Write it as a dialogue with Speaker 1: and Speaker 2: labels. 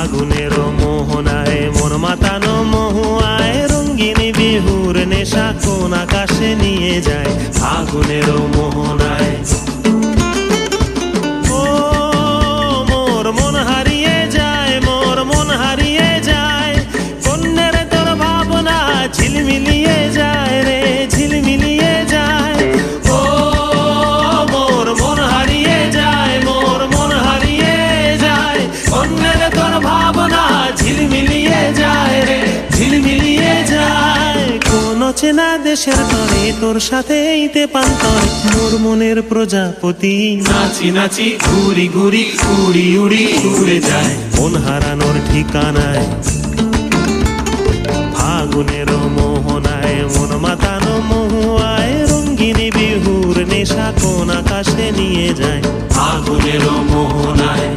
Speaker 1: ফাগুনের মোহনায় মন মাতানো মহুয়ায় রঙিন বিহুর নেশা কোন আকাশে নিয়ে যায় ফাগুনের মোহনায়। ও মোর মন হারিয়ে যায়, মোর মন হারিয়ে যায়, কন্যের তোর ভাবনা ঝিলমিলিয়ে যায় রে ঝিলমিলিয়ে যায়। ও মোর মন হারিয়ে যায়, মোর মন হারিয়ে যায়, কন্যের তোর ভাবনা ঝিলমিলিয়ে যায় রে ঝিলমিলিয়ে যায়। কোন চেনা দেশের তরে তোর সাথে এইতে পান্তর মোর মনের প্রজাপতি নাচি নাচি ঘুরি ঘুরি উড়ি উড়ি উড়ে যায় মন হারানোর ঠিকানায়। ফাগুনের মোহনায় মন মাতানো মহুয়ায় রঙ্গিনী বিহুর নেশা কোন আকাশে নিয়ে যায় ফাগুনের মোহনায়।